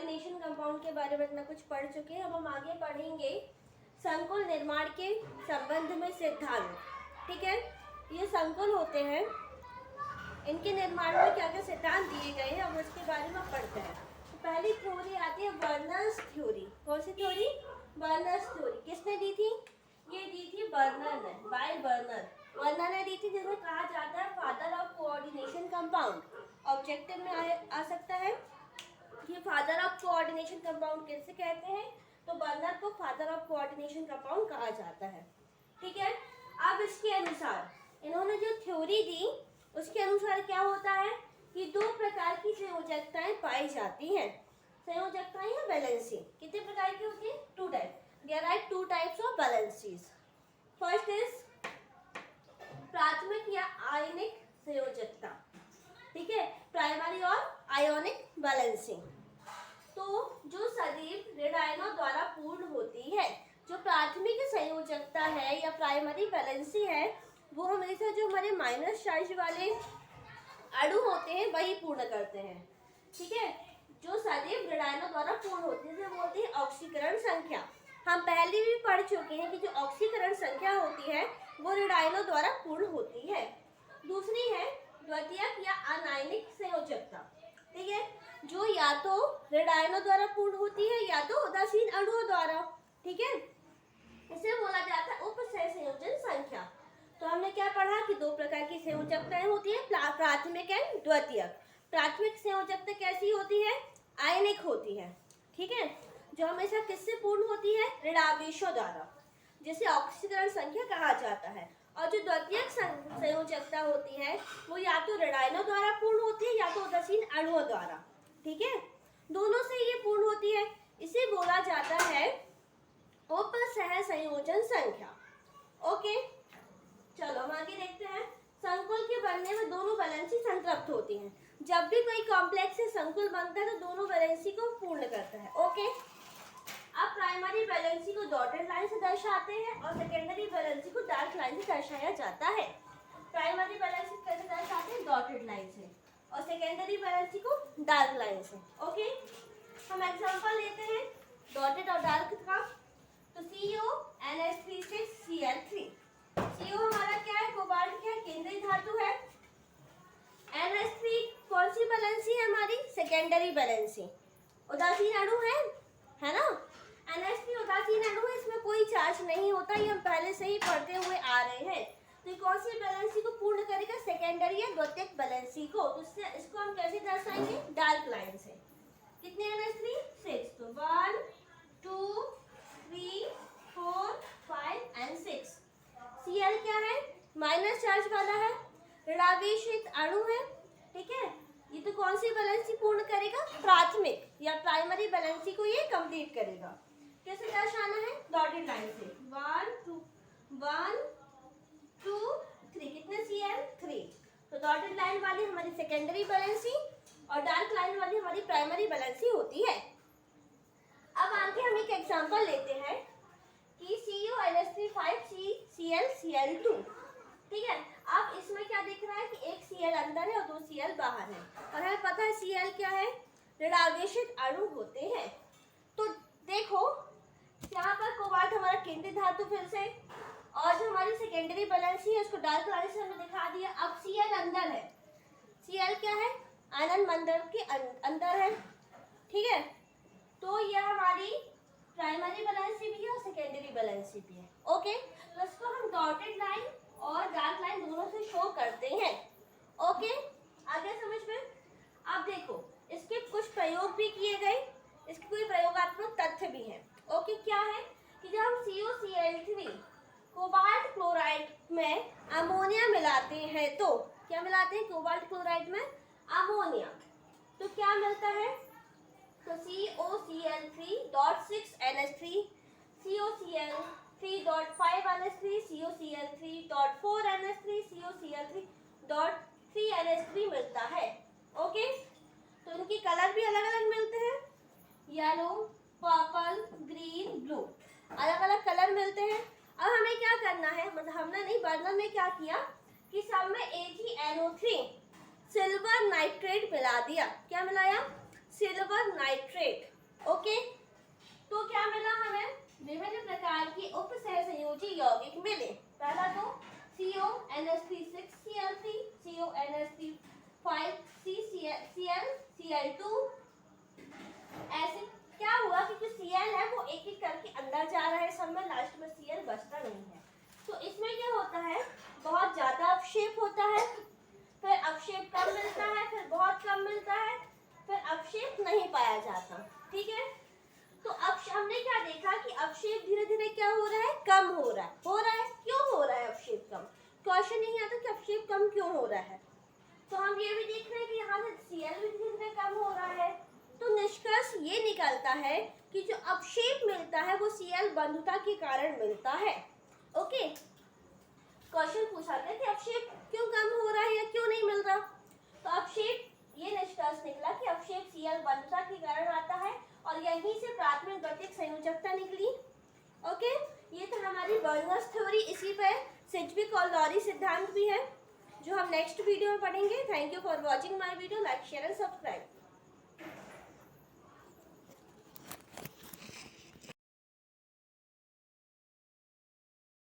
Coordination compound के बारे में इतना कुछ पढ़ चुके हैं। अब हम आगे पढ़ेंगे संकुल निर्माण के संबंध में सिद्धांत। ठीक है, ये संकुल होते हैं, इनके निर्माण में क्या क्या सिद्धांत दिए गए हैं अब उसके बारे में पढ़ते हैं। तो पहली थ्योरी आती है बर्नर्स थ्योरी। कौन सी थ्योरी? Berners theory. किसने दी थी? ये दी थी बर्नर ने, बाय बर्नर। बर्नर ने दी थी, जिसे कहा जाता है father of coordination compound. Objective में आ सकता है कि फादर ऑफ कोऑर्डिनेशन कंपाउंड किसे कहते हैं, तो बर्नर को फादर ऑफ कोऑर्डिनेशन कंपाउंड कहा जाता है। ठीक है, अब इसके अनुसार इन्होंने जो थ्योरी दी उसके अनुसार क्या होता है कि दो प्रकार की संयोजकताएं पाई जाती हैं। संयोजकताएं या बैलेंसी कितने प्रकार की होती है? Two type. There are two types of valencies. First is प्राथमिक या आयनिक संयोजकता। ठीक है, प्राइमरी और आयोनिक बैलेंसिंग। तो जो सदैव ऋण आयनों द्वारा पूर्ण होती है, जो प्राथमिक संयोजकता है या प्राइमरी बैलेंसी है, वो हमेशा जो हमारे माइनस चार्ज वाले अणु होते हैं वही पूर्ण करते हैं। ठीक है, जो सदैव ऋण आयनों द्वारा पूर्ण होती है उसे बोलते हैं ऑक्सीकरण संख्या। हम पहले भी पढ़ चुके हैं कि जो ऑक्सीकरण संख्या होती है वो ऋण आयनों द्वारा पूर्ण होती है। दूसरी है द्वितीयक या अनायनिक संयोजकता। ठीक है, जो या तो ऋण आयनों द्वारा पूर्ण होती है या तो उदासीन अणुओं द्वारा। ठीक है, इसे बोला जाता है उपसह संयोजन संख्या। तो हमने क्या पढ़ा कि दो प्रकार की संयोजकताएं होती है, प्राथमिक एवं द्वितीयक। प्राथमिक संयोजकता कैसी होती है? आयनिक होती है। ठीक है, जो हमेशा किससे पूर्ण होती है? ऋणावेशों द्वारा, जिसे ऑक्सीकरण संख्या कहा जाता है। और जो द्वितीयक संयोजकता होती है वो या तो ऋण आयनों द्वारा पूर्ण होती है या तो उदासीन अणुओं द्वारा। ठीक है, दोनों से ये पूर्ण होती है, इसे बोला जाता है उपसह संयोजन संख्या। ओके, चलो हम आगे देखते हैं। संकुल के बनने में दोनों बैलेंसी संतृप्त होती हैं। जब भी कोई कॉम्प्लेक्स से संकुल बनता है तो दोनों बैलेंसी को पूर्ण करता है। ओके, अब प्राइमरी बैलेंसी को डॉटेड लाइन से दर्शाते हैं और सेकेंडरी बैलेंसी को डार्क लाइन से दर्शाया जाता है। प्राइमरी बैलेंसी कैसे दर्शाते हैं? डॉटेड लाइन से, और सेकेंडरी बैलेंसी को डार्क लाइन से। ओके, हम एग्जांपल लेते हैं डॉटेड और डार्क का। तो CuNH3 CO हमारा क्या है? कोबाल्ट क्या है? केंद्रीय धातु है। NH3 कौन सी बैलेंसी है हमारी? Secondary valency. उदासीन अणु है ना? NH3 उदासीन अणु है, इसमें कोई चार्ज नहीं होता, ये हम पहले से ही पढ़ते हुए आ रहे हैं। तो ये कौन सी बैलेंसी को पूर्ण करेगा? सेकेंडरी या द्वितीयक बैलेंसी को। तो इसको हम कैसे दर्शाएंगे? डार्क लाइन से। कितने NH3? 6। तो 1 2 3 4 5 एंड 6। Cl क्या है? माइनस चार्ज वाला है, ऋणावेशित अणु है। ठीक है, ये तो कौन सी बैलेंसी पूर्ण करेगा? प्राथमिक या प्राइमरी बैलेंसी को ये कंप्लीट करेगा। कैसे दर्शाना है? डॉटेड लाइन से। 1 2 3। कितने Cl? 3। तो डॉटेड लाइन वाली हमारी सेकेंडरी बैलेंसी और डार्क लाइन वाली हमारी प्राइमरी बैलेंसी होती है। अब आगे हम एक एग्जांपल लेते हैं कि CuNH3 5CCl Cl2। ठीक है, अब इसमें क्या दिख रहा है कि एक Cl अंदर है और 2 Cl बाहर है, और हमें पता है Cl क्या है? ऋणावेशित अणु होते हैं। तो देखो यहाँ पर कोबाल्ट हमारा केंद्रीय धातु फिर से, और जो हमारी सेकेंडरी बैलेंसी है उसको डार्क लाइन से हमने दिखा दिया। अब Cl अंदर है, Cl क्या है? आनंद मंडल के अंदर है। ठीक है, तो यह हमारी प्राइमरी बैलेंसी भी है और सेकेंडरी बैलेंसी भी है। ओके, तो इसको हम डॉटेड लाइन और डार्क लाइन दोनों से शो करते हैं। ओके, आगे समझ में? अब देखो इसके कुछ प्रयोग भी किए गए, इसके कोई प्रयोगात्मक तथ्य भी हैं। ओके, क्या है कि जब हम CuCl3 कोबाल्ट क्लोराइड में अमोनिया मिलाते हैं, तो क्या मिलाते हैं? कोबाल्ट क्लोराइड में अमोनिया, तो क्या मिलता है? तो COCl3.6NH3, COCl3.5NH3, COCl3.4NH3, COCl3.3NH3 मिलता है। ओके, तो इनकी कलर भी अलग अलग मिलते हैं, येलो, पर्पल, ग्रीन, ब्लू, अलग अलग कलर मिलते हैं। अब हमें क्या करना है, मतलब हमने नहीं, बर्नर ने क्या किया कि सब में AgNO3 सिल्वर नाइट्रेट मिला दिया। क्या मिलाया? Silver nitrate. संयोजी यौगिक मिले। पहला तो CONH3 6Cl3, CONH3 5CCl2। ऐसे क्या हुआ कि जो Cl है वो एक एक करके अंदर जा रहा है सब में, लास्ट में Cl बचता नहीं है। तो इसमें क्या होता है, बहुत ज्यादा अवक्षेप होता है, फिर अवक्षेप कम मिलता है, फिर बहुत कम मिलता है, फिर अवक्षेप नहीं पाया जाता। ठीक है, तो अब हमने क्या देखा कि अवक्षेप धीरे धीरे क्या हो रहा है, कम हो रहा है। क्यों हो रहा है अवक्षेप कम? क्वेश्चन नहीं आता कि अवक्षेप कम क्यों हो रहा है। तो हम ये भी देख रहे हैं कि यहाँ से Cl भी धीरे धीरे कम हो रहा है। तो निष्कर्ष ये निकलता है कि जो अवक्षेप मिलता है वो Cl बंधुता के कारण मिलता है। ओके, क्वेश्चन पूछा गया कि अवक्षेप क्यों कम हो रहा है या क्यों नहीं मिल रहा। तो अवक्षेप, ये निष्कर्ष निकला कि अवक्षेप Cl बंधुता के कारण आता है और यहीं से प्राथमिक गतिक संयोजकता निकली। ओके, ये तो हमारी बर्नर्स थ्योरी, इसी पे सिज्विक और लॉरी सिद्धांत भी है जो हम नेक्स्ट वीडियो में पढ़ेंगे। Thank you for watching my video. Like share and subscribe.